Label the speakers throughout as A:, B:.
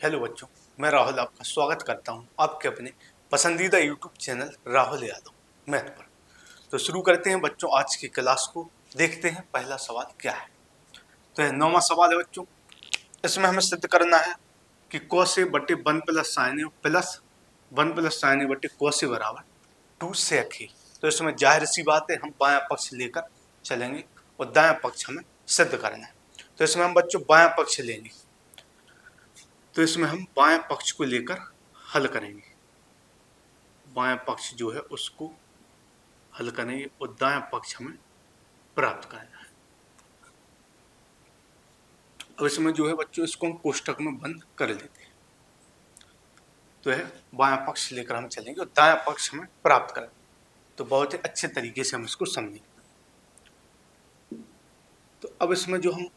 A: Hello बच्चों, मैं राहुल आपका स्वागत करता हूं आपके अपने पसंदीदा YouTube channel Rahul Yadav math पर। तो शुरू करते हैं बच्चों आज की क्लास को। देखते हैं पहला सवाल क्या है। तो यह 9वां सवाल है बच्चों। इसमें हमें सिद्ध करना है कि cos a बटे 1 plus sin a plus 1 plus sin a बटे cos a बराबर 2 sec a। तो इसमें जाहिर सी बात है हम बायां पक्ष लेकर चलेंगे और दायां पक्ष हमें सिद्ध करना है। तो इसमें हम बच्चों बायां पक्ष लेंगे। तो इसमें हम बाएं पक्ष को लेकर हल करेंगे। बाएं पक्ष जो है उसको हल करेंगे और दायां पक्ष हमें प्राप्त करना है। अब इसमें जो है बच्चों इसको हम कोष्टक में बंद कर लेते हैं। तो है बायां पक्ष लेकर हम चलेंगे और दायां पक्ष हमें प्राप्त करेंगे। तो बहुत ही अच्छे तरीके से हम इसको समझेंगे। तो अब इसमें जो हम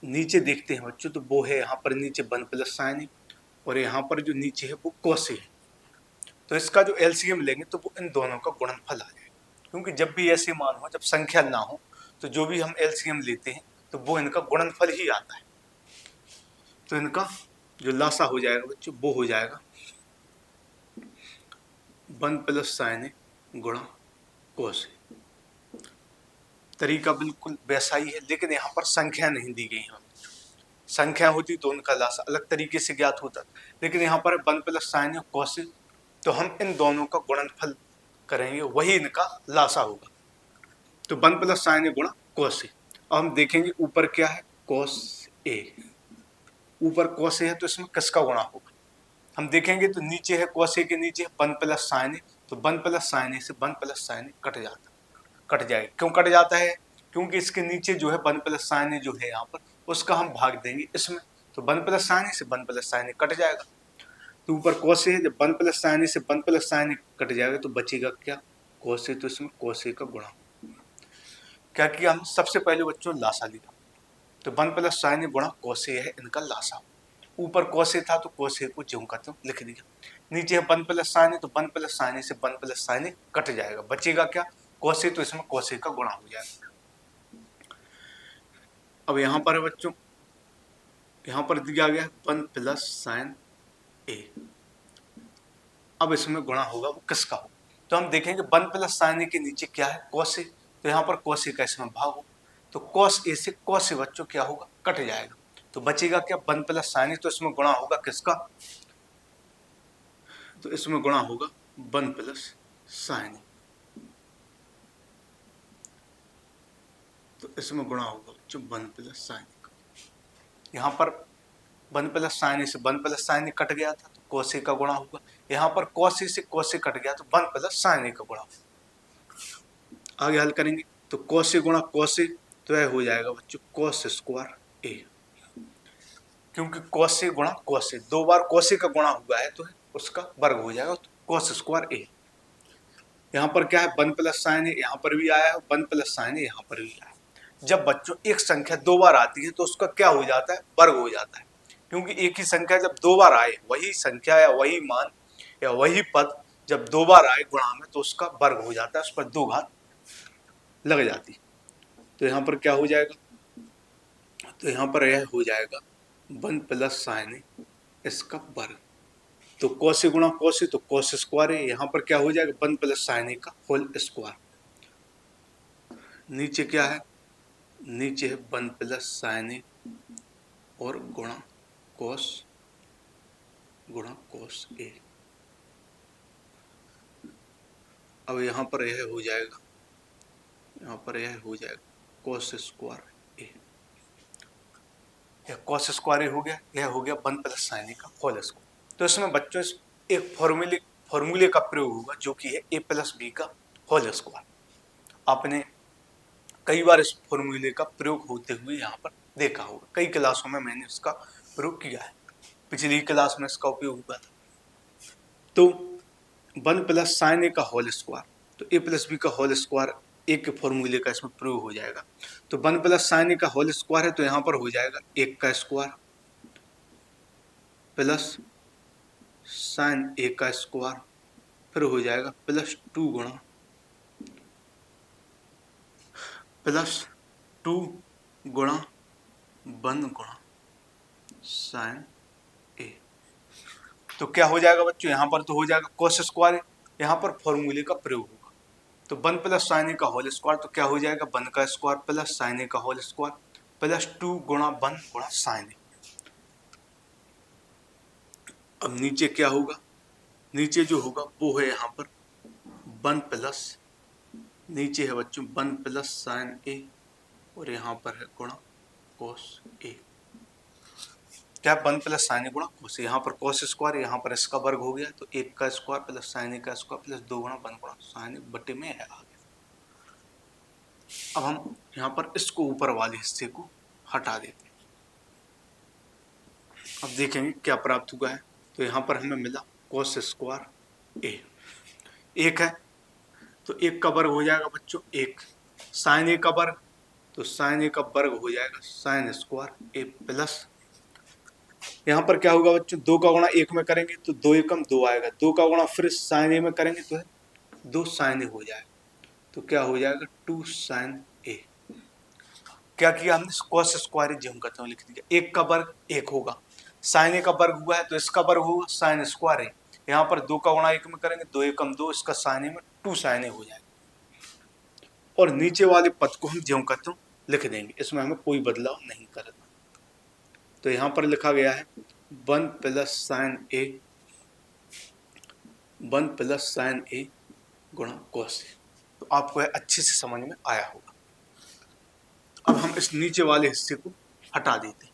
A: नीचे देखते हैं बच्चों, तो वो है यहाँ पर नीचे 1 प्लस sin और यहाँ पर जो नीचे है वो cos है। तो इसका जो एलसीएम लेंगे तो वो इन दोनों का गुणनफल आ जाएगा। क्योंकि जब भी ऐसे मान हो, जब संख्या ना हो, तो जो भी हम एलसीएम लेते हैं तो वो इनका गुणनफल ही आता है। तो इनका जो लासा हो जाएगा बच्चों वो हो जाएगा 1 प्लस sin गुणा cos। तरीका बिल्कुल वैसा ही है, लेकिन यहाँ पर संख्या नहीं दी गई है। संख्या होती तो उनका लासा अलग तरीके से ज्ञात होता, लेकिन यहाँ पर 1 प्लस sin और cos, तो हम इन दोनों का गुणनफल करेंगे, वही इनका लासा होगा। तो 1 प्लस sin गुणा cos। अब हम देखेंगे ऊपर क्या है, cos a। ऊपर cos a है तो इसमें किसका गुणा होगा। हम देखेंगे तो नीचे है cos a के नीचे 1 प्लस sin, तो 1 प्लस sin से 1 प्लस sin कट जाएगा। क्यों कट जाता है? क्योंकि इसके नीचे जो है 1 प्लस sin जो है यहाँ पर उसका हम भाग देंगे इसमें, तो 1 प्लस sin से 1 प्लस sin कट जाएगा। तो ऊपर cos a है, जब 1 प्लस sin से 1 प्लस sin कट जाएगा तो बचेगा क्या, cos a। तो इसमें cos a का गुणा क्या किया हम, सबसे पहले बच्चों लासा लिया। तो 1 प्लस sin गुणा cos a है इनका लासा। ऊपर cos a था तो cos a को ज्यों का त्यों लिख दिया। नीचे है 1 प्लस sin, तो 1 प्लस sin से 1 प्लस sin कट जाएगा, बचेगा क्या, cos a। तो इसमें cos a का गुणा हो जाएगा। अब यहाँ पर है बच्चों, यहाँ पर दिया गया 1 प्लस sin a। अब इसमें गुणा होगा वो किसका हो, तो हम देखेंगे 1 प्लस sin के नीचे क्या है, cos a। तो यहाँ पर cos a का इसमें भाग हो, तो cos a से cos a बच्चों क्या होगा, कट जाएगा। तो बचेगा क्या, 1 प्लस sin। तो इसमें गुणा होगा किसका, तो इसमें गुणा होगा 1 प्लस sin। तो इसमें गुणा होगा बच्चों 1 प्लस sin का। यहाँ पर 1 प्लस sin से 1 प्लस sin कट गया था तो cos a का गुणा होगा। यहाँ पर cos a से cos a कट गया तो 1 प्लस sin a का गुणा होगा। आगे हल करेंगे तो cos a गुणा cos a, तो यह हो जाएगा बच्चों cos स्क्वायर a। क्योंकि cos a गुणा cos a, दो बार cos a का गुणा हुआ है तो उसका वर्ग हो जाएगा, तो cos स्क्वायर a। यहाँ पर क्या है 1 प्लस sin a, यहाँ पर भी आया है 1 प्लस sin a, यहाँ पर भी आया है। जब बच्चों एक संख्या दो बार आती है तो उसका क्या हो जाता है, वर्ग हो जाता है। क्योंकि एक ही संख्या जब दो बार आए, वही संख्या या वही मान या वही पद जब दो बार आए गुणा में, तो उसका वर्ग हो जाता है, उस पर दो घात लग जाती। तो यहाँ पर क्या हो जाएगा, तो यहाँ पर यह हो जाएगा 1 प्लस sin इसका वर्ग। तो cos गुणा cos, तो cos स्क्वायर है। यहाँ पर क्या हो जाएगा 1 प्लस sin का होल स्क्वायर। नीचे क्या है, नीचे है 1 प्लस sin और गुणा cos a। अब यहाँ पर यह हो जाएगा, यहाँ पर यह हो जाएगा cos स्क्वायर a। यह cos स्क्वायर a हो गया, यह हो गया 1 प्लस sin का होल स्क्वायर। तो इसमें बच्चों एक फॉर्मूले का प्रयोग होगा जो कि है a प्लस b का होल स्क्वायर। आपने कई बार इस फॉर्मूले का प्रयोग होते हुए यहाँ पर देखा होगा, कई क्लासों में मैंने इसका प्रयोग किया है, पिछली क्लास में इसका उपयोग हुआ था। तो 1 प्लस sin a का होल स्क्वायर, तो a प्लस बी का होल स्क्वायर एक के फॉर्मूले का इसमें प्रयोग हो जाएगा। तो 1 प्लस sin a का होल स्क्वायर है तो यहाँ पर हो जाएगा 1 का स्क्वायर प्लस sin a का स्क्वायर, फिर हो जाएगा प्लस 2 गुणा प्लस 2 गुणा 1 गुणा sin a। तो क्या हो जाएगा बच्चों, यहाँ पर तो हो जाएगा कोस स्क्वायर, यहाँ पर फॉर्मूले का प्रयोग होगा। तो 1 प्लस साइन ए का होल स्क्वायर, तो क्या हो जाएगा 1 का स्क्वायर प्लस साइन ए का होल स्क्वायर प्लस 2 गुणा 1 गुणा साइन ए। अब नीचे क्या होगा, नीचे जो होगा वो है यहाँ पर 1 प्लस, नीचे है बच्चों 1 प्लस साइन ए और यहाँ पर है गुणा कोस ए। क्या 1 प्लस साइन ए गुणा कोस, यहाँ पर कोस स्क्वायर, यहाँ पर इसका वर्ग हो गया, तो 1 का स्क्वायर प्लस साइन ए का स्क्वायर प्लस 2 गुणा 1 गुणा साइन ए बटे में है आ गया। अब हम यहाँ पर इसको ऊपर वाले हिस्से को हटा देते हैं। अब देखेंगे क्या प्राप्त हुआ है। तो यहाँ पर हमें मिला कोस स्क्वायर ए, 1 है तो 1 का वर्ग हो जाएगा बच्चों 1, साइन ए का वर्ग, तो साइन ए का वर्ग हो जाएगा साइन स्क्वायर ए प्लस, यहाँ पर क्या होगा बच्चों 2 का गुणा 1 में करेंगे तो 2 एकम 2 आएगा, 2 का गुणा फिर साइन ए में करेंगे तो 2 साइन ए हो जाएगा, तो क्या हो जाएगा 2 साइन ए। क्या किया हमने, कोस स्क्वायर जो हम कहते हैं लिख दिया, 1 का वर्ग 1 होगा, साइन ए का वर्ग हुआ है तो इसका वर्ग होगा साइन स्क्वायर ए, यहाँ पर 2 का गुणा 1 में करेंगे 2 एकम 2, इसका साइन ए में 2 साइन ए हो जाएगा। और नीचे वाले पद को हम ज्यों कहते हैं लिख देंगे, इसमें हमें कोई बदलाव नहीं करना। तो यहाँ पर लिखा गया है 1 प्लस साइन ए, 1 प्लस साइन ए गुणा कोस ए। तो आपको अच्छे से समझ में आया होगा। अब हम इस नीचे वाले हिस्से को हटा देते हैं।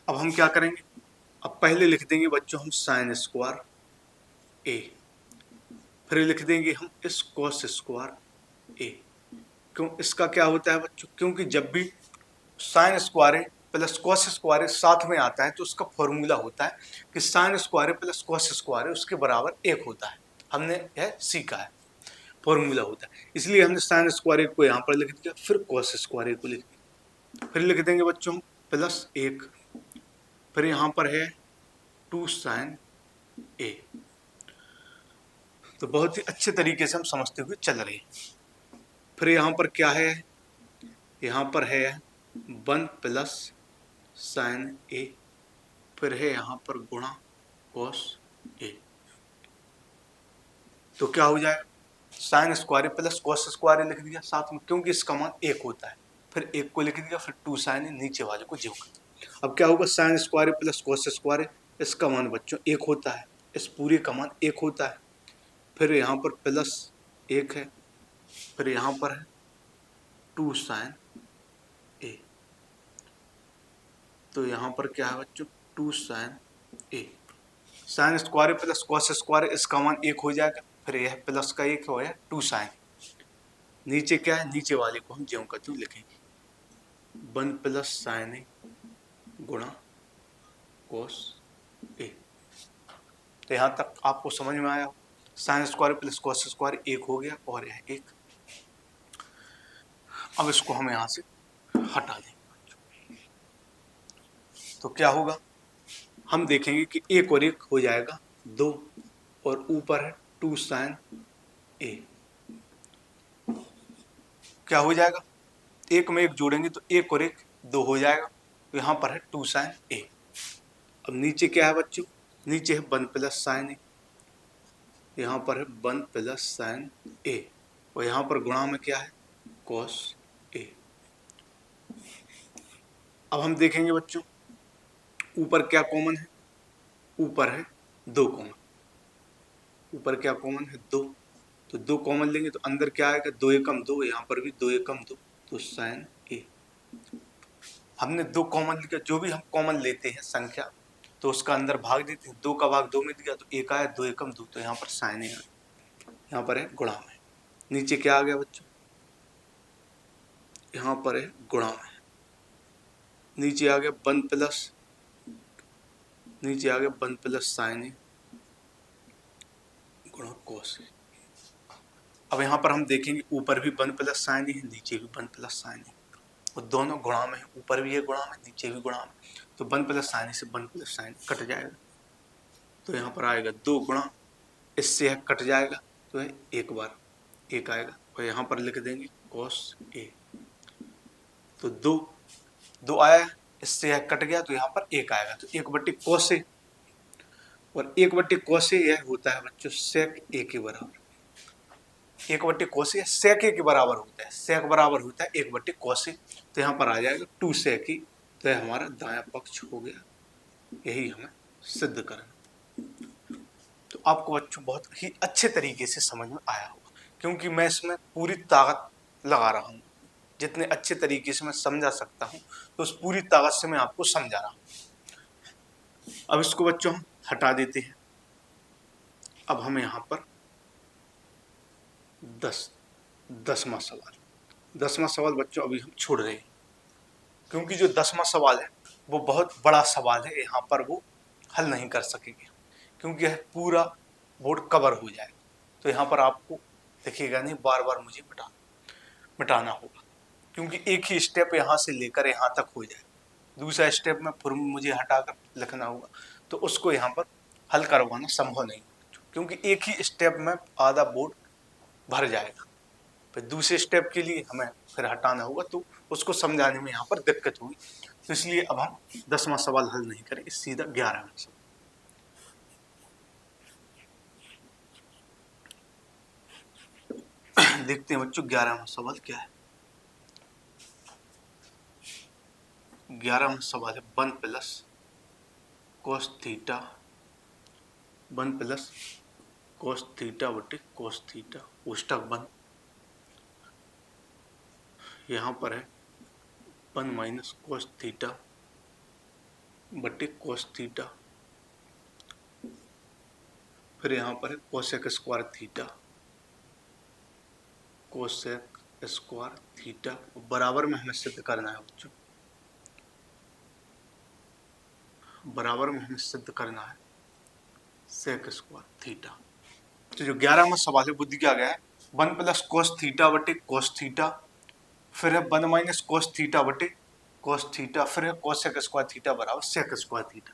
A: अब हम क्या करेंगे, अब पहले लिख देंगे बच्चों हम साइन स्क्वायर ए, फिर लिख देंगे हम इस कोस स्क्वायर ए। क्यों, इसका क्या होता है बच्चों, क्योंकि जब भी साइन स्क्वायर ए प्लस कोस स्क्वायर ए साथ में आता है तो उसका फॉर्मूला होता है कि साइन स्क्वायर ए प्लस कोस स्क्वायर ए उसके बराबर 1 होता है। हमने यह सीखा है, फॉर्मूला होता है, इसलिए हमने साइन स्क्वायर ए को यहाँ पर लिख दिया, फिर कोस स्क्वायर ए को लिख दिया, फिर लिख देंगे बच्चों प्लस 1, फिर यहाँ पर है 2 साइन ए। तो बहुत ही अच्छे तरीके से हम समझते हुए चल रहे हैं। फिर यहाँ पर क्या है, यहाँ पर है 1 प्लस साइन ए, फिर है यहाँ पर गुणा कोस ए। तो क्या हो जाएगा, sign square plus cos square लिख दिया साथ में, क्योंकि इसका मान 1 होता है, फिर 1 को लिख दिया, फिर 2 साइन नीचे वाले को ज्यों कर। अब क्या होगा, sign square plus cos square, इसका मान बच्चों 1 होता है, इस पूरे का मान 1 होता है, फिर यहाँ पर प्लस 1 है, फिर यहाँ पर है 2 साइन ए। तो यहाँ पर क्या है बच्चों 2 sine A, sine square plus cos square, इसका मान 1 हो जाएगा, फिर यह प्लस का 1 हो गया 2 साइन, नीचे क्या है, नीचे वाले को हम ज्यों का त्यों लिखेंगे 1 प्लस साइन ए गुणा कोस ए। तो यहाँ तक आपको समझ में आया, sign square plus cos square 1 हो गया और यह 1। अब इसको हम यहाँ से हटा देंगे, तो क्या होगा, हम देखेंगे कि 1 और 1 हो जाएगा 2, और ऊपर है 2 साइन ए, क्या हो जाएगा, 1 में 1 जोड़ेंगे तो 1 और 1 2 हो जाएगा, तो यहाँ पर है 2 साइन ए। अब नीचे क्या है बच्चों, नीचे है 1 प्लस साइन ए, यहाँ पर है 1 प्लस साइन ए, और यहाँ पर गुणा में क्या है कोस ए। अब हम देखेंगे बच्चों ऊपर क्या कॉमन है, ऊपर है 2 कॉमन, ऊपर क्या कॉमन है 2, तो 2 कॉमन लेंगे तो अंदर क्या आएगा 2 एकम 2, यहाँ पर भी 2 एकम 2, तो साइन ए। हमने 2 कॉमन लिखा, जो भी हम कॉमन लेते हैं संख्या तो उसका अंदर भाग देते हैं, 2 का भाग 2 में दिया तो 1 आया, 2 एकम 2, तो यहाँ पर साइन ए, यहाँ पर है गुणा में, नीचे क्या आ गया बच्चों, यहाँ पर है गुणा में, नीचे आ गया 1 प्लस, नीचे आ गया 1 प्लस साइन ए गुणा कोस ए। अब यहाँ पर हम देखेंगे ऊपर भी 1 प्लस साइन ए है, नीचे भी 1 प्लस साइन ए, और दोनों गुणा में है, ऊपर भी है गुणा में, नीचे भी गुणा में, तो 1 प्लस साइन ए से 1 प्लस साइन कट जाएगा, तो यहाँ पर आएगा 2 गुणा, इससे है कट जाएगा तो है 1 बार 1 आएगा, और यहाँ पर लिख देंगे कोस ए, तो 2 आया, इससे यह कट गया तो यहाँ पर 1 आएगा, तो 1 बट्टी कोस ए, और 1/cos कोसे यह होता है बच्चों sec a के बराबर। 1/cos कोसे sec a के बराबर होता है, sec बराबर होता है 1/cos कोसे। तो यहाँ पर आ जाएगा 2 sec a। तो यह हमारा दायां पक्ष हो गया, यही हमें सिद्ध करना। तो आपको बच्चों बहुत ही अच्छे तरीके से समझ में आया होगा, क्योंकि मैं इसमें पूरी ताकत लगा रहा हूँ। जितने अच्छे तरीके से मैं समझा सकता हूँ तो उस पूरी ताकत से मैं आपको समझा रहा हूँ। अब इसको बच्चों हम हटा देते हैं। अब हम यहाँ पर 10वां सवाल बच्चों अभी हम छोड़ रहे हैं, क्योंकि जो 10वां सवाल है वो बहुत बड़ा सवाल है। यहाँ पर वो हल नहीं कर सकेंगे, क्योंकि यह पूरा बोर्ड कवर हो जाएगा। तो यहाँ पर आपको दिखेगा नहीं, बार बार मुझे मिटाना होगा, क्योंकि एक ही स्टेप यहाँ से लेकर यहाँ तक हो जाए। दूसरा स्टेप में फिर मुझे हटाकर लिखना होगा, तो उसको यहाँ पर हल करवाना संभव नहीं, क्योंकि एक ही स्टेप में आधा बोर्ड भर जाएगा। फिर दूसरे स्टेप के लिए हमें फिर हटाना होगा, तो उसको समझाने में यहाँ पर दिक्कत होगी। तो इसलिए अब हम 10वां सवाल हल नहीं करेंगे, सीधा 11वां सवाल। देखते हैं बच्चों 11वां सवाल क्या है। 11वां सवाल है 1 + cos थीटा 1 + cos थीटा बटे cos थीटा कोष्टक बंद। यहाँ पर है 1 - cos थीटा बटे cos थीटा, फिर यहाँ पर है cosec square theta cosec square theta, बराबर में हमें सिद्ध करना है बच्चों, बराबर में हमें सिद्ध करना है सेक स्क्वायर थीटा। तो जो 11वां सवाल है वो दिया गया है 1 + cos थीटा बटे cos थीटा, फिर है 1 - cos थीटा बटे cos थीटा, फिर है कोसेक स्क्वायर थीटा बराबर सेक स्क्वायर थीटा।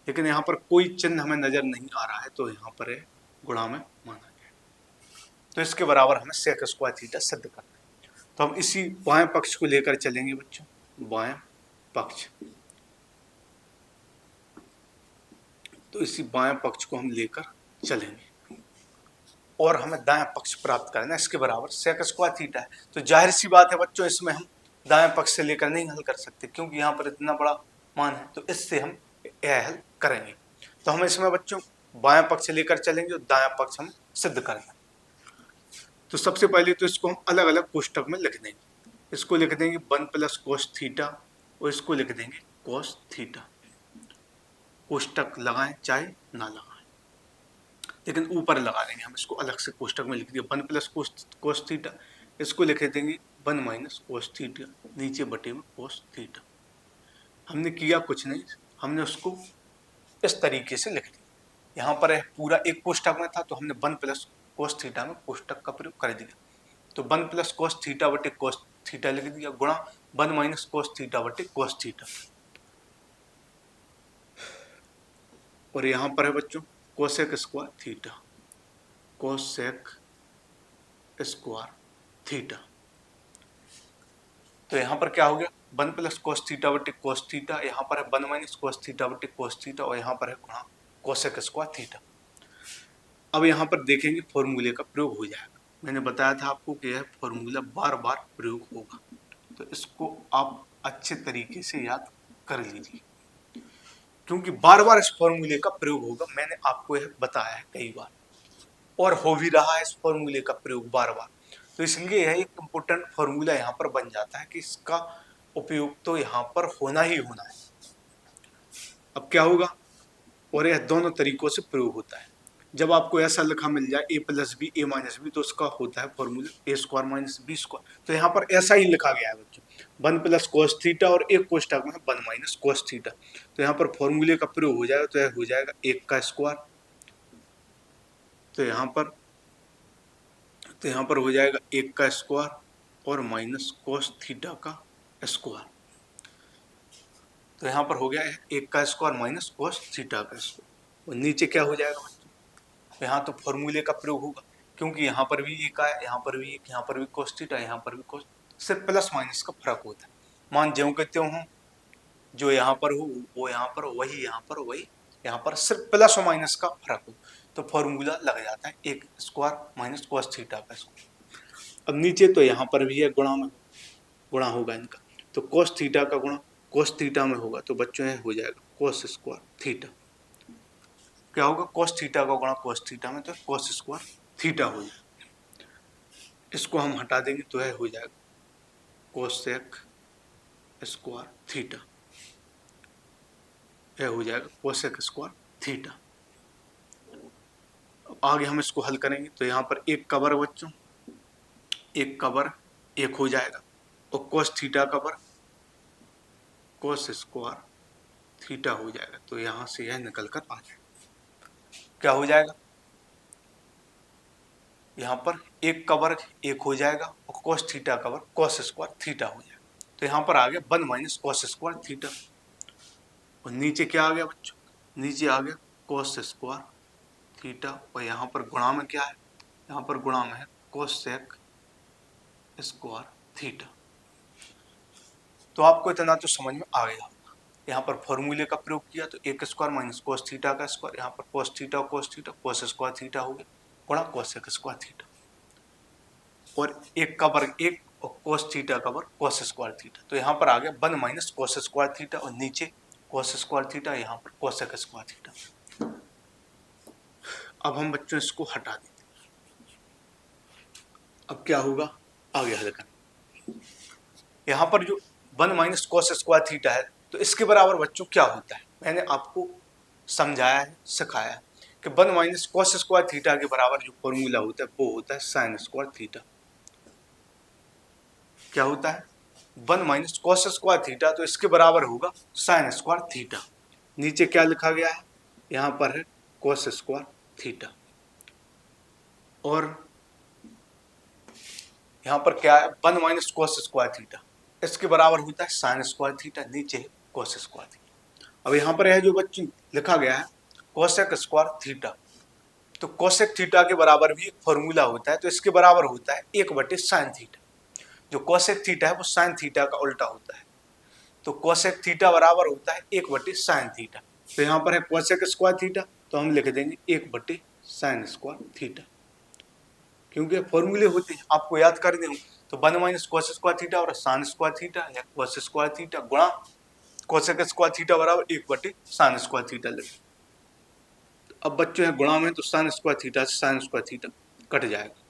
A: लेकिन यहाँ पर कोई चिन्ह हमें नजर नहीं आ रहा है, तो यहाँ पर है गुणा में माना गया, तो इसके बराबर हमें सेक स्क्वायर थीटा सिद्ध करना है। तो हम इसी बाएं पक्ष को लेकर चलेंगे बच्चों, बाएं पक्ष। तो इसी बाएं पक्ष को हम लेकर चलेंगे और हमें दायां पक्ष प्राप्त करना है, इसके बराबर सेक स्क्वायर थीटा है। तो जाहिर सी बात है बच्चों, इसमें हम दाएं पक्ष से लेकर नहीं हल कर सकते, क्योंकि यहाँ पर इतना बड़ा मान है, तो इससे हम यह हल करेंगे। तो हम इसमें बच्चों बाएं पक्ष लेकर चलेंगे और दायां पक्ष हम सिद्ध करेंगे। तो सबसे पहले तो इसको हम अलग अलग कोष्टक में लिख देंगे। इसको लिख देंगे 1 + cos थीटा और इसको लिख देंगे cos थीटा। कोष्टक लगाएं चाहे ना लगाएं, लेकिन ऊपर लगा देंगे हम, इसको अलग से कोष्टक में लिख दिया 1 + cos थीटा, इसको लिख देंगे 1 - cos थीटा नीचे बटे में cos थीटा। हमने किया कुछ नहीं, हमने उसको इस तरीके से लिख दिया। यहाँ पर है पूरा एक कोष्टक में था, तो हमने 1 + cos थीटा में कोष्टक का प्रयोग कर दिया। तो 1 + cos थीटा बटे cos थीटा लिख दिया, गुणा 1 - cos थीटा बटे cos थीटा। और यहाँ पर है बच्चों cosec square theta, cosec square theta. तो यहाँ पर क्या हो गया 1 + cos थीटा बटे cos थीटा, यहाँ पर है 1 - cos थीटा बटे cos थीटा, और यहाँ पर है गुणा कोसेक स्क्वायर थीटा। अब यहाँ पर देखेंगे फॉर्मूले का प्रयोग हो जाएगा। मैंने बताया था आपको कि यह फॉर्मूला बार बार प्रयोग होगा, तो इसको आप अच्छे तरीके से याद कर लीजिए, क्योंकि बार बार इस फॉर्मूले का प्रयोग होगा। मैंने आपको यह बताया है कई बार, और हो भी रहा है इस फॉर्मूले का प्रयोग बार बार। तो इसलिए यह एक इम्पोर्टेंट फॉर्मूला यहाँ पर बन जाता है कि इसका उपयोग तो यहाँ पर होना ही होना है। अब क्या होगा, और यह दोनों तरीकों से प्रयोग होता है। जब आपको ऐसा लिखा मिल जाए a + b a - b, तो उसका होता है फॉर्मूला a² - b²। तो यहाँ पर ऐसा ही लिखा गया है बच्चों 1 + cos थीटा और एक कोष्टक में 1 - cos थीटा। तो यहाँ पर फॉर्मूले का प्रयोग हो जाएगा, तो यह हो जाएगा 1 का स्क्वायर। तो यहाँ पर हो जाएगा 1 का स्क्वायर और माइनस cos थीटा का स्क्वायर। तो यहाँ पर हो गया 1 का स्क्वायर माइनस cos थीटा का स्क्वायर। और नीचे क्या हो जाएगा बच्चों, यहाँ तो फॉर्मूले का प्रयोग होगा, क्योंकि यहाँ पर भी 1 आया, यहाँ पर भी 1, यहाँ पर भी cos थीटा, यहाँ पर भी cos, सिर्फ प्लस माइनस का फर्क होता है। मान ज्यों के त्यों हो, जो यहाँ पर हो वो यहाँ पर, वही यहाँ पर, वही यहाँ पर सिर्फ प्लस और माइनस का फर्क हो तो फॉर्मूला लग जाता है एक स्क्वायर माइनस कॉस थीटा का स्क्वायर। अब नीचे तो यहाँ पर भी है गुणा में, गुणा होगा इनका, तो कॉस थीटा का गुणा कॉस थीटा में होगा तो बच्चों यह हो जाएगा कॉस स्क्वायर थीटा। क्या होगा, कॉस थीटा का गुणा कॉस थीटा में, तो कॉस स्क्वायर थीटा हो जाएगा। इसको हम हटा देंगे तो यह हो जाएगा कोसेक स्क्वायर थीटा, यह हो जाएगा कोसेक स्क्वायर थीटा। आगे हम इसको हल करेंगे तो यहाँ पर एक कबर बच्चों, एक कबर एक हो जाएगा और कोस थीटा कबर कोस स्क्वायर थीटा हो जाएगा, तो यहाँ से यह निकल कर आ जाएगा। क्या हो जाएगा, यहाँ पर एक कबर एक हो जाएगा और कोस थीटा कबर कोस स्क्वायर थीटा हो जाएगा, तो यहाँ पर आ गया 1 माइनस कोस स्क्वायर थीटा। और नीचे क्या आ गया बच्चों, नीचे आ गया कोस स्क्वायर थीटा और यहाँ पर गुणा में क्या है, यहाँ पर गुणा में है कोसेक स्क्वायर थीटा। तो आपको इतना तो समझ में आ गया होगा। यहाँ पर फॉर्मूले का प्रयोग किया तो एक स्क्वायर माइनस कोस थीटा का स्क्वायर, यहाँ पर cos theta cos square theta हो गया गुणा कोसेक स्क्वायर थीटा, और एक का वर्ग एक और कोस थीटा का वर्ग कोस स्क्वायर थीटा, तो यहाँ पर आ गया 1 माइनस कोस स्क्वायर थीटा और नीचे कोस स्क्वायर थीटा, यहाँ पर कोसेक स्क्वायर थीटा। अब हम बच्चों इसको हटा देते हैं। अब क्या होगा, आगे हल करें। यहाँ पर जो 1 माइनस कोस स्क्वायर थीटा है तो इसके बराबर बच्चों क्या होता है, मैंने आपको समझाया है सिखाया है कि 1 माइनस कोस स्क्वायर थीटा के बराबर जो फॉर्मूला होता है वो होता है साइन स्क्वायर थीटा। क्या होता है, 1 माइनस कोस स्क्वायर थीटा, तो इसके बराबर होगा साइन स्क्वायर थीटा। नीचे क्या लिखा गया है, यहाँ पर है कोस स्क्वायर थीटा, और यहाँ पर क्या है 1 माइनस कोस स्क्वायर थीटा, इसके बराबर होता है साइन स्क्वायर थीटा, नीचे है कोस स्क्वायर थीटा। अब यहाँ पर है जो बच्ची लिखा गया है कोसेक स्क्वायर थीटा, तो कोसेक थीटा के बराबर भी एक फॉर्मूला होता है, तो इसके बराबर होता है 1/साइन थीटा। जो कोसेक थीटा है वो साइन थीटा का उल्टा होता है, तो कोसेक थीटा बराबर होता है 1/साइन थीटा। तो यहाँ पर है कोसेक स्क्वायर थीटा, तो हम लिख देंगे 1/साइन स्क्वायर थीटा, क्योंकि फॉर्मूले होते हैं आपको याद कर दें तो 1 माइनस कोस स्क्वायर थीटा और साइन स्क्वायर थीटा या कोस स्क्वायर थीटा गुणा कोसेक स्क्वायर थीटा बराबर 1/साइन स्क्वायर थीटा लगे। अब बच्चों है गुणा में, तो साइन स्क्वायर थीटा से साइन स्क्वायर थीटा कट जाएगा,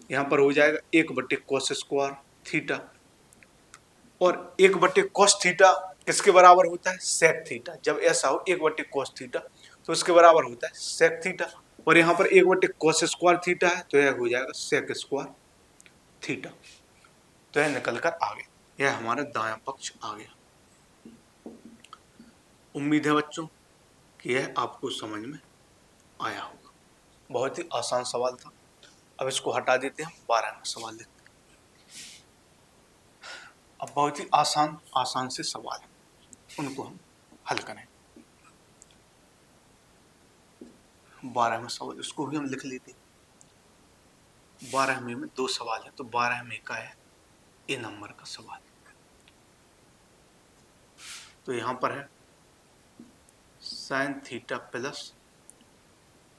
A: यहाँ पर हो जाएगा 1/कोस स्क्वायर थीटा, और 1/कोस थीटा किसके बराबर होता है, सेक थीटा। जब ऐसा हो 1/कोस थीटा तो इसके बराबर होता है सेक थीटा, और यहाँ पर 1/कोस स्क्वायर थीटा है तो यह हो जाएगा सेक स्क्वायर थीटा। तो यह निकल कर आ गया, यह हमारा दायां पक्ष आ गया। उम्मीद है बच्चों कि यह आपको समझ में आया होगा। बहुत ही आसान सवाल था। अब इसको हटा देते हैं, 12वां सवाल देखते हैं। अब बहुत ही आसान से सवाल है, उनको हम हल करें। 12वां सवाल इसको भी हम लिख लेते हैं। 12वें में 2 सवाल है, तो 12वें का है ए नंबर का सवाल। तो यहाँ पर है sine theta plus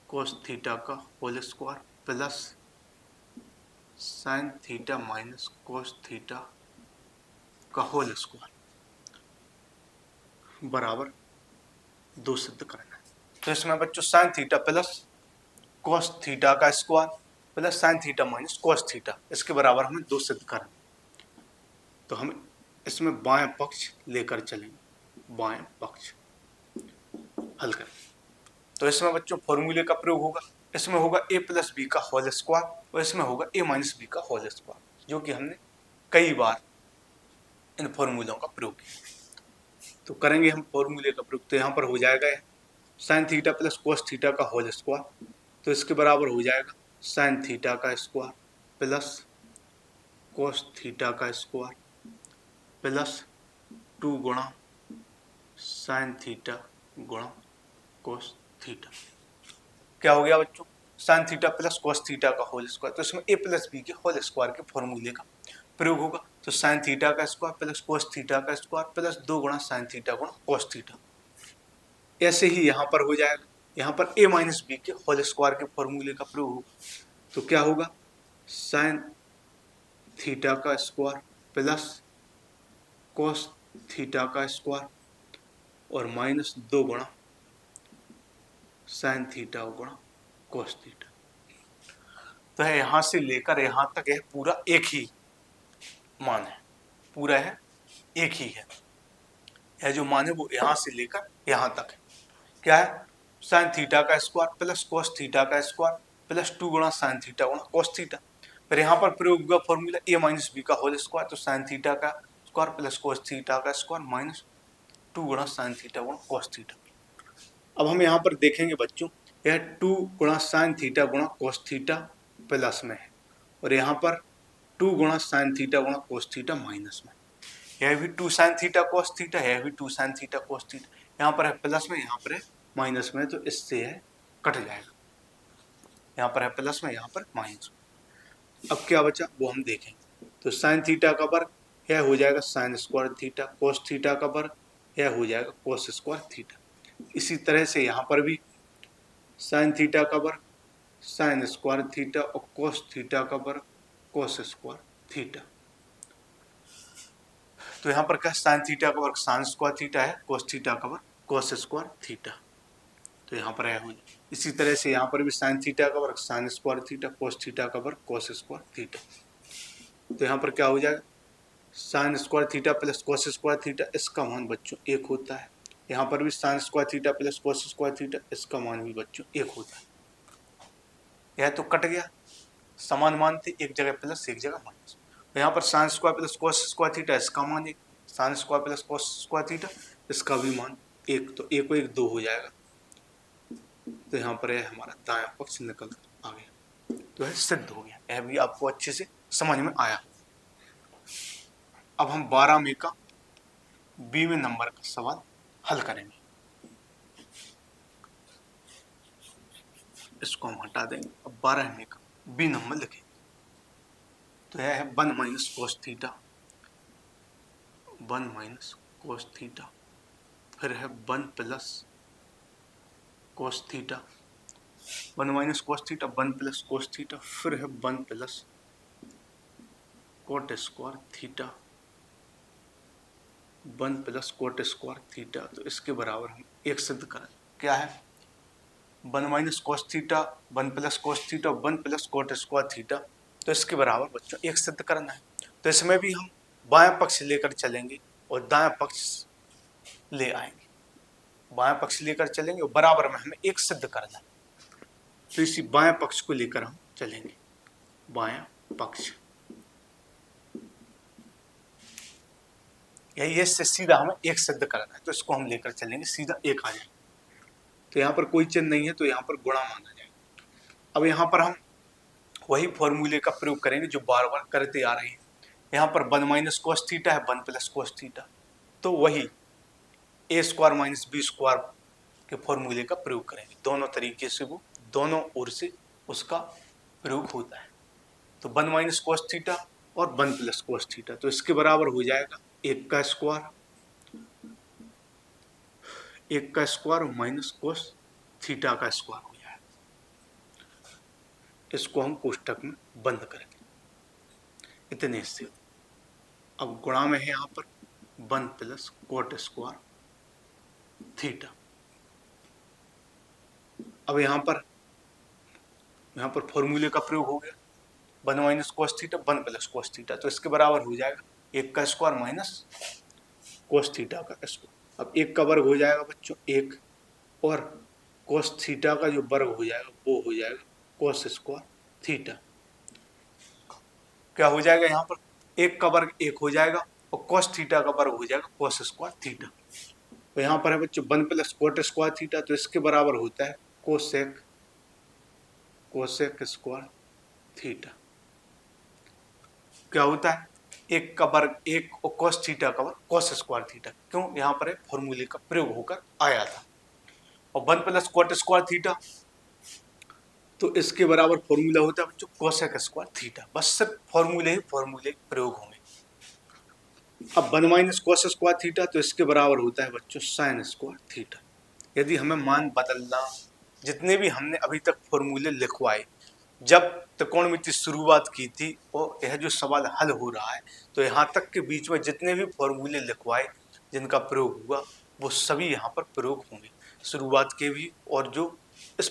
A: cos theta का whole square plus sine theta minus cos theta का होल स्क्वायर बराबर 2 सिद्ध करना है। तो इसमें बच्चों sine theta plus cos theta का square plus sine theta minus cos theta, इसके बराबर हमें 2 सिद्ध करना है। तो हम इसमें बाएं पक्ष लेकर चलेंगे, बाएं पक्ष हल करें। तो इसमें बच्चों फॉर्मूले का प्रयोग होगा, इसमें होगा a प्लस बी का होल स्क्वायर और इसमें होगा a माइनस बी का होल स्क्वायर, जो कि हमने कई बार इन फॉर्मूलों का प्रयोग किया। तो करेंगे हम फॉर्मूले का प्रयोग, तो यहाँ पर हो जाएगा sign theta plus cos theta का होल स्क्वायर, तो इसके बराबर हो जाएगा साइन थीटा का स्क्वायर प्लस कोस थीटा का स्क्वायर प्लस 2 गुणा साइन थीटा गुणा कोस थीटा। क्या हो गया बच्चों, sine theta plus cos theta का होल स्क्वायर, तो इसमें a प्लस बी के होल स्क्वायर के फॉर्मूले का प्रयोग होगा। तो साइन थीटा का स्क्वायर प्लस कोस थीटा का स्क्वायर प्लस 2 गुणा साइन थीटा गुणा कोस थीटा। ऐसे ही यहाँ पर हो जाएगा, यहाँ पर a माइनस बी के होल स्क्वायर के फॉर्मूले का प्रयोग होगा, तो क्या होगा साइन थीटा का स्क्वायर प्लस कोस थीटा का स्क्वायर और माइनस 2 गुणा साइन थीटा गुणा कोस थीटा। तो है यहां से लेकर यहां तक यह पूरा एक ही मान है, पूरा है एक ही है, यह जो मान है वो यहां से लेकर यहां तक है। क्या है साइन थीटा का स्क्वायर प्लस कोस थीटा का स्क्वायर प्लस 2 गुणा साइन थीटा गुणा कोस थीटा। फिर यहाँ पर प्रयोग हुआ फॉर्मूला a माइनस बी का होल स्क्वायर, तो साइन थीटा का स्क्वायर प्लस कोस थीटा का स्क्वायर माइनस 2 गुणा साइन थीटा गुणा कोस थीटा। अब हम यहाँ पर देखेंगे बच्चों, यह 2 गुणा साइन थीटा गुणा कोस थीटा प्लस में है और यहाँ पर 2 गुणा साइन थीटा गुणा कोस थीटा माइनस में। यह भी 2 साइन थीटा कोस थीटा, यह भी 2 साइन थीटा कोस थीटा, यहाँ पर है प्लस में, यहाँ पर है माइनस में, तो इससे यह कट जाएगा। यहाँ पर है प्लस में, यहाँ पर माइनस में। अब क्या बचा वो हम देखेंगे। तो साइन थीटा का वर्ग यह हो जाएगा साइन स्क्वायर थीटा, कोस थीटा का वर्ग यह हो जाएगा कोस स्क्वायर थीटा। इसी तरह से यहाँ पर भी साइन थीटा का वर्ग साइन स्क्वायर थीटा और कोस थीटा का वर्ग कोस स्क्वायर थीटा। तो यहाँ पर क्या साइन थीटा का वर्ग साइन स्क्वायर थीटा है, कोस थीटा का वर्ग कोस स्क्वायर थीटा, तो यहाँ पर हो जाए। इसी तरह से यहाँ पर भी साइन थीटा का वर्ग साइन स्क्वायर थीटा, कोस थीटा का वर्ग कोस स्क्वायर थीटा। तो यहाँ पर क्या हो जाएगा sign square theta plus cos square theta, इसका मान बच्चों 1 होता है। यहाँ पर भी sign square theta plus cos square theta, इसका मान भी बच्चों 1 होता है। यह तो कट गया, समान मान थे, एक जगह प्लस एक जगह माइनस। तो यहाँ पर sign square plus cos square theta, इसका मान 1, sign square plus cos square theta, इसका भी मान 1, तो 1 को 1 2 हो जाएगा। तो यहाँ पर यह हमारा दायां पक्ष निकल कर आ गया, तो यह सिद्ध हो गया। यह भी आपको अच्छे से समझ में आया। अब हम 12 में का बी में नंबर का सवाल हल करेंगे। इसको हम हटा देंगे। अब 12 में का बी नंबर लिखेंगे। तो यह है 1 minus cos theta, 1 minus cos theta, फिर है 1 plus cos theta, 1 minus cos theta, 1 plus cos theta, फिर है 1 plus coat square theta, 1 plus coat square theta. तो इसके बराबर हम एक सिद्ध करें। क्या है 1 minus cos theta, 1 plus cos theta, 1 plus coat square theta, तो इसके बराबर बच्चों एक सिद्ध करना है। तो इसमें भी हम बायां पक्ष लेकर चलेंगे और दायां पक्ष ले आएंगे। बायां पक्ष लेकर चलेंगे और बराबर में हमें एक सिद्ध करना है। तो इसी बायां पक्ष को लेकर हम चलेंगे। बायां पक्ष यही इससे सीधा हमें एक सिद्ध करना है, तो इसको हम लेकर चलेंगे, सीधा एक आ जाए। तो यहाँ पर कोई चिन्ह नहीं है, तो यहाँ पर गुणा माना जाएगा। अब यहाँ पर हम वही फॉर्मूले का प्रयोग करेंगे जो बार बार करते आ रहे हैं। यहाँ पर 1 माइनस कोस थीटा है, 1 प्लस कोस थीटा, तो वही ए स्क्वायर माइनस बी स्क्वायर के फॉर्मूले का प्रयोग करेंगे। दोनों तरीके से वो दोनों ओर से उसका प्रयोग होता है। तो 1 माइनस कोस थीटा और 1 प्लस कोस थीटा, तो इसके बराबर हो जाएगा 1 का स्क्वायर, 1 का स्क्वायर माइनस कोस थीटा का स्क्वायर हो जाएगा। इसको हम कोष्टक में बंद करेंगे इतने से। अब गुणा में है यहाँ पर 1 प्लस कोट स्क्वायर थीटा। अब यहाँ पर फॉर्मूले का प्रयोग हो गया 1 minus cos theta, 1 plus cos theta, तो इसके बराबर हो जाएगा 1 का स्क्वायर माइनस कोस थीटा का स्क्वायर। अब 1 का वर्ग हो जाएगा बच्चों 1, और कोस थीटा का जो वर्ग हो जाएगा वो हो जाएगा कोस स्क्वायर थीटा। क्या हो जाएगा यहाँ पर 1 का वर्ग 1 हो जाएगा और कोस थीटा का वर्ग हो जाएगा कोस स्क्वायर थीटा। तो यहाँ पर है बच्चों 1 प्लस कोट स्क्वायर थीटा, तो इसके बराबर होता है कोसेक स्क्वायर थीटा। क्या होता है 1 का वर्ग 1 और कोस थीटा का वर्ग कोस स्क्वायर थीटा, क्यों यहाँ पर फॉर्मूले का प्रयोग होकर आया था। और 1 प्लस कोट स्क्वायर थीटा, तो इसके बराबर फॉर्मूला होता है बच्चों कोसेक स्क्वायर थीटा। बस सिर्फ फॉर्मूले प्रयोग होंगे। अब 1 माइनस कोस स्क्वायर थीटा, तो इसके बराबर होता है बच्चों साइन स्क्वायर थीटा। यदि हमें मान बदलना, जितने भी हमने अभी तक फॉर्मूले लिखवाए, जब त्रिकोणमिति शुरुआत की थी और यह जो सवाल हल हो रहा है, तो यहाँ तक के बीच में जितने भी फॉर्मूले लिखवाए जिनका प्रयोग हुआ वो सभी यहाँ पर प्रयोग होंगे, शुरुआत के भी, और जो इस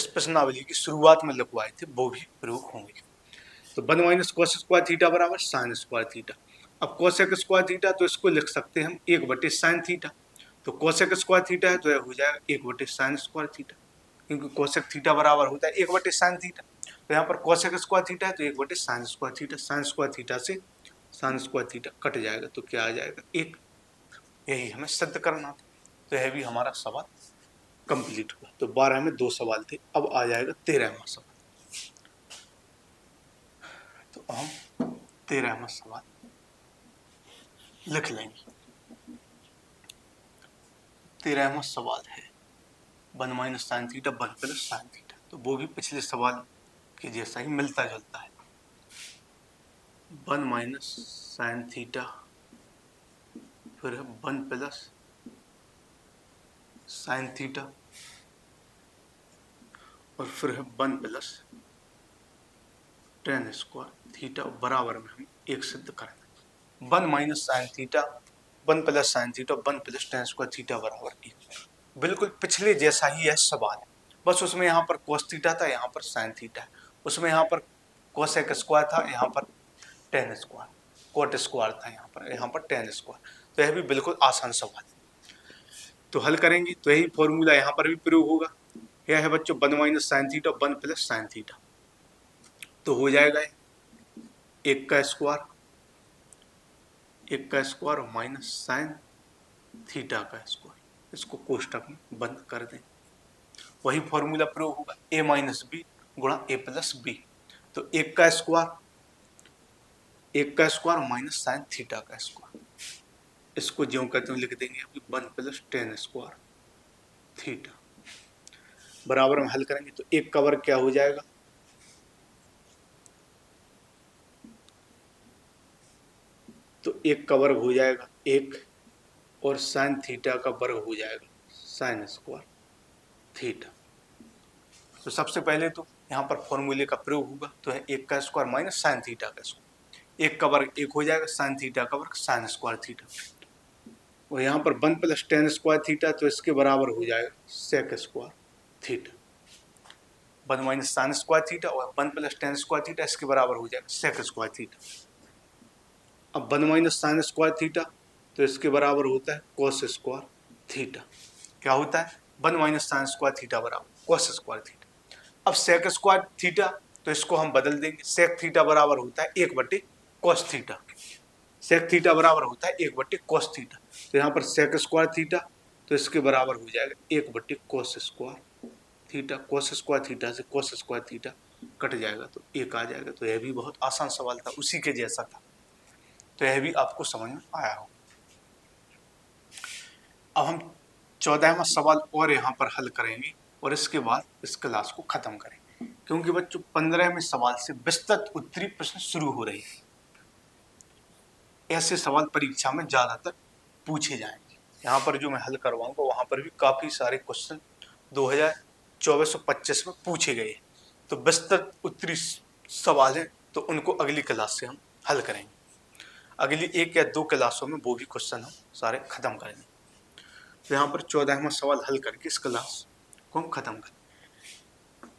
A: प्रश्नावली की शुरुआत में लिखवाए थे वो भी प्रयोग होंगे। तो 1 माइनस कॉस स्क्वायर थीटा बराबर साइन स्क्वायर थीटा। अब कोसेक स्क्वायर थीटा तो इसको लिख सकते हैं हम 1/sin थीटा। तो कोसेक स्क्वायर थीटा है तो यह हो जाएगा 1/sin स्क्वायर थीटा, क्योंकि कोसेक थीटा बराबर होता है 1/sin थीटा। तो यहाँ पर कोसेक स्क्वायर थीटा है तो 1/sin square theta, sign square theta से साइन स्क्वायर थीटा कट जाएगा तो क्या आ जाएगा 1। यही हमें सिद्ध करना था। तो यह भी हमारा सवाल कंप्लीट हुआ। तो 12 में 2 सवाल थे, अब आ जाएगा 13वां सवाल। तो हम 13वां सवाल लिख लेंगे। 13वां सवाल है 1 minus sine theta 1 plus sine theta. तो वो भी पिछले सवाल के जैसा ही मिलता जुलता है। 1 माइनस साइन थीटा, फिर है 1 प्लस साइन थीटा, और फिर है 1 प्लस टेन स्क्वायर थीटा, बराबर में हम एक सिद्ध करेंगे। 1 minus sine theta 1 plus sine theta 1 plus ten square theta बराबर 1। बिल्कुल पिछले जैसा ही यह सवाल है, बस उसमें यहाँ पर कोस थीटा था, यहाँ पर साइन थीटा है, उसमें यहाँ पर कोसेक स्क्वायर था, यहाँ पर टेन स्क्वायर, कोट स्क्वायर था, यहाँ पर टेन स्क्वायर। तो यह भी बिल्कुल आसान सवाल है। तो हल करेंगे तो यही फॉर्मूला यहाँ पर भी प्रयोग होगा। यह है बच्चों 1 minus sine theta 1 plus sine theta. तो हो जाएगा 1 का स्क्वायर माइनस साइन थीटा का स्क्वायर, इसको कोष्टक में बंद कर दें। वही फॉर्मूला प्रयोग होगा a माइनस बी गुणा a प्लस बी। तो 1 का स्क्वायर माइनस साइन थीटा का स्क्वायर, इसको ज्यों कहते हैं लिख देंगे 1 प्लस टेन स्क्वायर थीटा, बराबर में हल करेंगे तो 1 का वर्ग क्या हो जाएगा, तो 1 का वर्ग हो जाएगा 1, और साइन थीटा का वर्ग हो जाएगा साइन स्क्वायर थीटा। तो सबसे पहले तो यहाँ पर फॉर्मूले का प्रयोग होगा, तो है 1 का स्क्वायर माइनस साइन थीटा का स्क्वायर, 1 का वर्ग 1 हो जाएगा, साइन थीटा का वर्ग साइन स्क्वायर थीटा, और यहाँ पर 1 प्लस टेन स्क्वायर थीटा तो इसके बराबर हो जाएगा sec square theta. 1 minus sine square theta और 1 प्लस टेन स्क्वायर थीटा इसके बराबर हो जाएगा सेक स्क्वायर थीटा। अब 1 माइनस साइन स्क्वायर थीटा तो इसके बराबर होता है कोस स्क्वायर थीटा। क्या होता है 1 माइनस साइन स्क्वायर थीटा बराबर कोस स्क्वायर थीटा। अब सेक स्क्वायर थीटा तो इसको हम बदल देंगे, सेक थीटा बराबर होता है 1/कोस थीटा, सेक थीटा बराबर होता है 1/कोस थीटा। तो यहाँ पर सेक स्क्वायर थीटा तो इसके बराबर हो जाएगा 1/कोस square theta, cos square theta से कोस स्क्वायर थीटा कट जाएगा तो 1 आ जाएगा। तो यह भी बहुत आसान सवाल था, उसी के जैसा था। तो यह भी आपको समझ में आया हो। अब हम 14वां सवाल और यहाँ पर हल करेंगे और इसके बाद इस क्लास को खत्म करेंगे, क्योंकि बच्चों 15वें सवाल से विस्तृत उत्तरी प्रश्न शुरू हो रहे हैं। ऐसे सवाल परीक्षा में ज्यादातर पूछे जाएंगे। यहाँ पर जो मैं हल करवाऊंगा वहां पर भी काफी सारे क्वेश्चन 2024-25 में पूछे गए, तो विस्तृत उत्तरी सवाल है तो उनको अगली क्लास से हम हल करेंगे। अगली 1 या 2 क्लासों में वो भी क्वेश्चन हम सारे खत्म करेंगे। तो यहाँ पर 14वां सवाल हल करके इस क्लास को हम खत्म करें।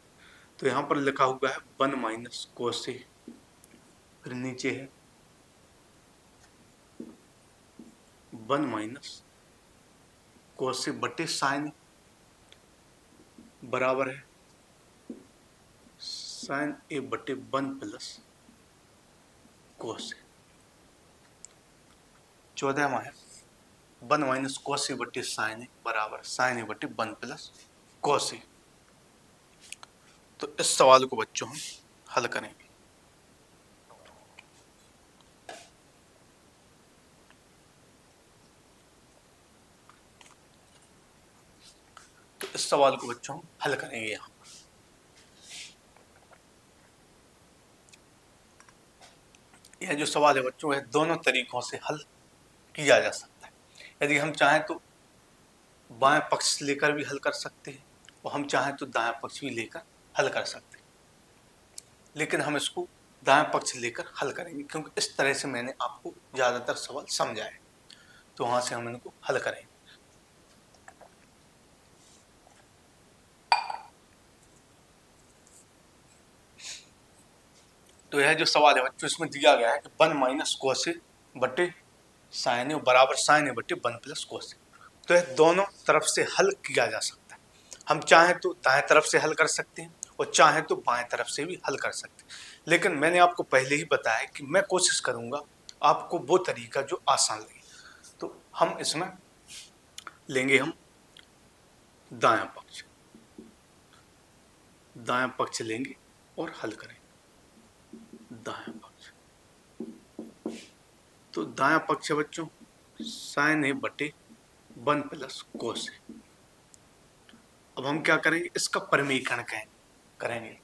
A: तो यहाँ पर लिखा हुआ है 1 माइनस कोस, फिर नीचे है 1 माइनस कोस बटे साइन बराबर है साइन ए बटे 1 प्लस कोस। 14वां है 1 माइनस कोस बटे साइन बराबर साइन ए बटे 1 प्लस कोस। तो इस सवाल को बच्चों हम हल करेंगे। तो इस सवाल को बच्चों हम हल करेंगे। यहाँ यह जो सवाल है बच्चों यह दोनों तरीकों से हल किया जा सकता है। यदि हम चाहें तो बाएं पक्ष लेकर भी हल कर सकते हैं और हम चाहें तो दाएं पक्ष भी लेकर हल कर सकते हैं, लेकिन हम इसको दाएं पक्ष लेकर हल करेंगे क्योंकि इस तरह से मैंने आपको ज़्यादातर सवाल समझाए, तो वहाँ से हम इनको हल करेंगे। तो यह जो सवाल है बच्चों, इसमें दिया गया है कि 1 माइनस कोस ए बटे साइन ए बराबर साइन ए बटे 1 प्लस कोस ए। तो यह दोनों तरफ से हल किया जा सकता है। हम चाहें तो दाएं तरफ से हल कर सकते हैं और चाहें तो बाएं तरफ से भी हल कर सकते हैं, लेकिन मैंने आपको पहले ही बताया कि मैं कोशिश करूंगा आपको वो तरीका जो आसान लगे। तो हम इसमें लेंगे हम दायां पक्ष लेंगे और हल करेंगे दायां पक्ष। तो दायां पक्ष है बच्चों साइन ए बटे 1 प्लस कोस ए। अब हम क्या करेंगे, इसका परिमेयीकरण करेंगे।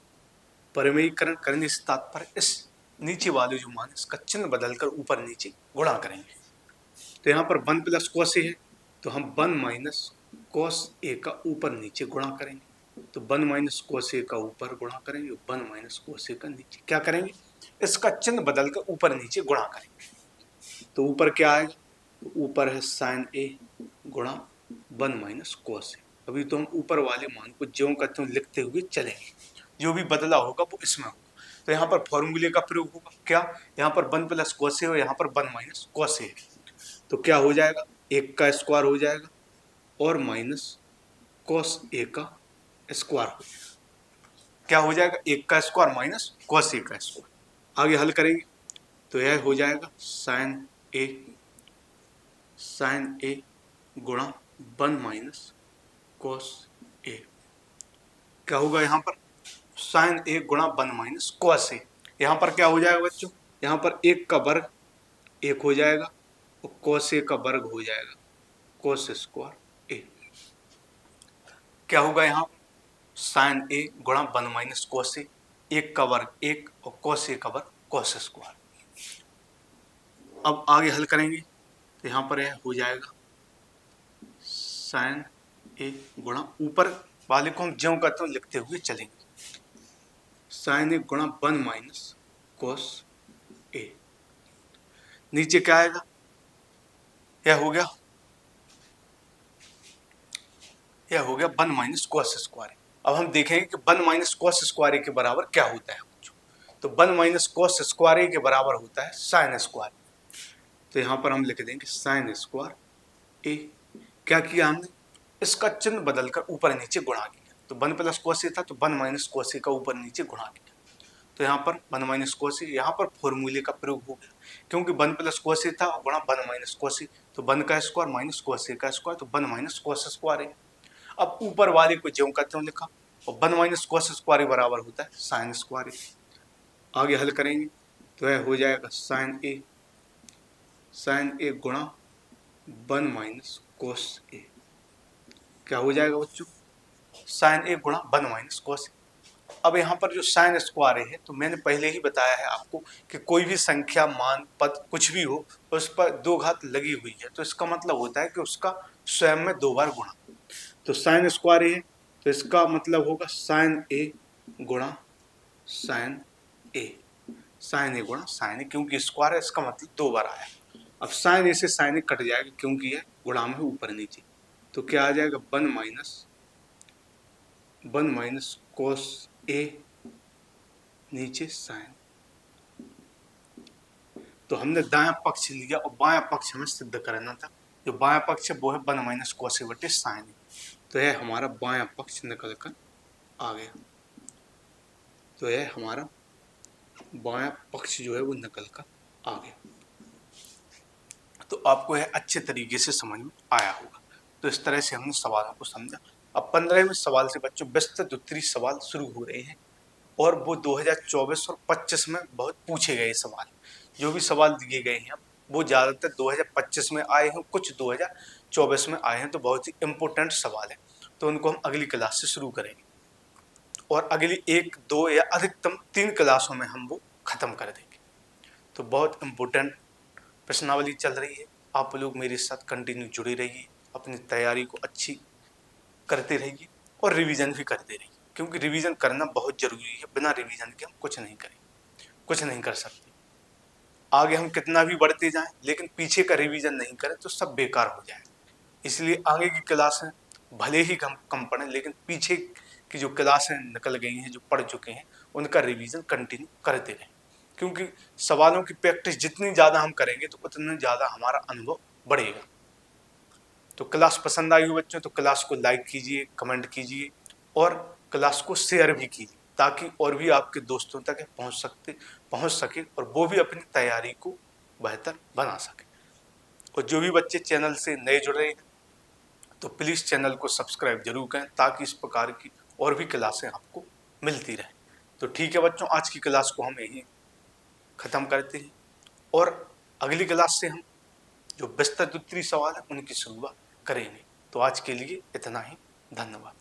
A: परिमेयीकरण करने से तात्पर्य इस नीचे वाले जो मान इसका चिन्ह बदलकर ऊपर नीचे गुणा करेंगे। तो यहाँ पर 1 प्लस कोस ए है, तो हम 1 माइनस कोस ए का ऊपर नीचे गुणा करेंगे। तो 1 माइनस कोस ए का ऊपर गुणा करेंगे, 1 माइनस कोस ए का नीचे। क्या करेंगे, इसका चिन्ह बदलकर ऊपर नीचे गुणा करेंगे। तो ऊपर क्या आएगा, तो ऊपर है साइन ए गुणा 1 माइनस कोस ए। अभी तो हम ऊपर वाले मान को ज्यों का त्यों लिखते हुए चलेंगे, जो भी बदला होगा वो इसमें होगा। तो यहाँ पर फॉर्मूले का प्रयोग होगा, क्या, यहाँ पर 1 प्लस कोस ए और यहाँ पर 1 माइनस कोस ए। तो क्या हो जाएगा, 1 का स्क्वायर हो जाएगा और माइनस कोस ए का स्क्वायर हो जाएगा। क्या हो जाएगा, 1 का स्क्वायर माइनस कोस ए का स्क्वायर। आगे हल करेंगे तो यह हो जाएगा साइन ए गुणा 1 माइनस कोस ए। क्या होगा यहाँ पर, साइन ए गुणा 1 माइनस कोस ए। यहाँ पर क्या हो जाएगा बच्चों, यहाँ पर 1 का वर्ग 1 हो जाएगा और कोस ए का वर्ग हो जाएगा कोस स्क्वायर ए। क्या होगा यहाँ साइन ए गुणा 1 माइनस कोस ए, 1 का वर्ग 1 और कोस ए का वर्ग कोस स्क्वायर। अब आगे हल करेंगे तो यहाँ पर यह हो जाएगा साइन ए गुणा, ऊपर वाले को हम ज्यों का त्यों लिखते हुए चलेंगे, साइन ए गुणा 1 माइनस कोस ए। नीचे क्या आएगा, यह हो गया 1 माइनस कोस स्क्वायर। अब हम देखेंगे कि 1 माइनस कोस स्क्वायर के बराबर क्या होता है बच्चों। तो 1 माइनस कोस स्क्वायर के बराबर होता है साइन स्क्वायर। तो यहाँ पर हम लिख देंगे साइन स्क्वायर ए। क्या किया हमने, इसका चिन्ह बदलकर ऊपर नीचे गुणा किया। तो 1 प्लस कोस ए था तो 1 माइनस कोस ए का ऊपर नीचे गुणा किया। तो यहाँ पर 1 माइनस कोस ए, यहाँ पर फॉर्मूले का प्रयोग हो गया क्योंकि 1 प्लस कोस ए था गुणा 1 माइनस कोस ए। तो 1 का स्क्वायर माइनस कोस ए का स्क्वायर, तो 1 माइनस कोस स्क्वायर है। अब ऊपर वाले को ज्यों का त्यों लिखा और 1 माइनस कोस स्क्वायर बराबर होता है साइन स्क्वायर। आगे हल करेंगे तो यह हो जाएगा साइन ए गुणा 1 माइनस कोस ए। क्या हो जाएगा बच्चों, साइन ए गुणा 1 माइनस कोस ए। अब यहाँ पर जो साइन स्क्वायर है, तो मैंने पहले ही बताया है आपको कि कोई भी संख्या मान पद कुछ भी हो उस पर 2 घात लगी हुई है, तो इसका मतलब होता है कि उसका स्वयं में 2 बार गुणा। तो साइन स्क्वायर है तो इसका मतलब होगा साइन ए गुणा साइन ए गुणा साइन ए, क्योंकि स्क्वायर है इसका मतलब 2 बार आया। अब साइन ए से साइन ए कट जाएगा क्योंकि यह गुणा में ऊपर नीचे। तो क्या आ जाएगा 1 माइनस कोस ए नीचे साइन। तो हमने दायां पक्ष लिया और बायां पक्ष हमें सिद्ध करना था। जो बायां पक्ष है वो है 1 माइनस कोस ए बटे साइन ए। तो यह हमारा बायां पक्ष निकल कर आ गया। तो यह हमारा बायां पक्ष जो है वो निकल कर आ गया। तो आपको यह अच्छे तरीके से समझ में आया होगा। तो इस तरह से हमने सवालों को समझा। अब 15वें सवाल से बच्चों विस्तृत उत्तरीय सवाल शुरू हो रहे हैं और वो 2024 और 25 में बहुत पूछे गए सवाल। जो भी सवाल दिए गए हैं वो ज़्यादातर 2025 में आए हैं, कुछ 2024 में आए हैं, तो बहुत ही इम्पोर्टेंट सवाल है। तो उनको हम अगली क्लास से शुरू करेंगे और अगली 1, 2 या अधिकतम 3 क्लासों में हम वो खत्म कर देंगे। तो बहुत इम्पोर्टेंट प्रश्नावली चल रही है, आप लोग मेरे साथ कंटिन्यू जुड़े रहिए। अपनी तैयारी को अच्छी करते रहिए और रिवीजन भी करते रहिए, क्योंकि रिवीजन करना बहुत जरूरी है। बिना रिवीजन के हम कुछ नहीं करेंगे, कुछ नहीं कर सकते। आगे हम कितना भी बढ़ते जाएं, लेकिन पीछे का रिवीजन नहीं करें तो सब बेकार हो जाएगा। इसलिए आगे की क्लासें भले ही कम पढ़ें, लेकिन पीछे की जो क्लासें निकल गई हैं, जो पढ़ चुके हैं, उनका रिवीजन कंटिन्यू करते रहें, क्योंकि सवालों की प्रैक्टिस जितनी ज़्यादा हम करेंगे तो उतना ज़्यादा हमारा अनुभव बढ़ेगा। तो क्लास पसंद आई हो बच्चों तो क्लास को लाइक कीजिए, कमेंट कीजिए और क्लास को शेयर भी कीजिए, ताकि और भी आपके दोस्तों तक पहुंच सके और वो भी अपनी तैयारी को बेहतर बना सके। और जो भी बच्चे चैनल से नए जुड़ रहे हैं तो प्लीज़ चैनल को सब्सक्राइब जरूर करें, ताकि इस प्रकार की और भी क्लासें आपको मिलती रहें। तो ठीक है बच्चों, आज की क्लास को हम यहीं ख़त्म करते हैं और अगली क्लास से हम जो विस्तृत उत्तरीय सवाल है उनकी शुरुआत करेंगे। तो आज के लिए इतना ही, धन्यवाद।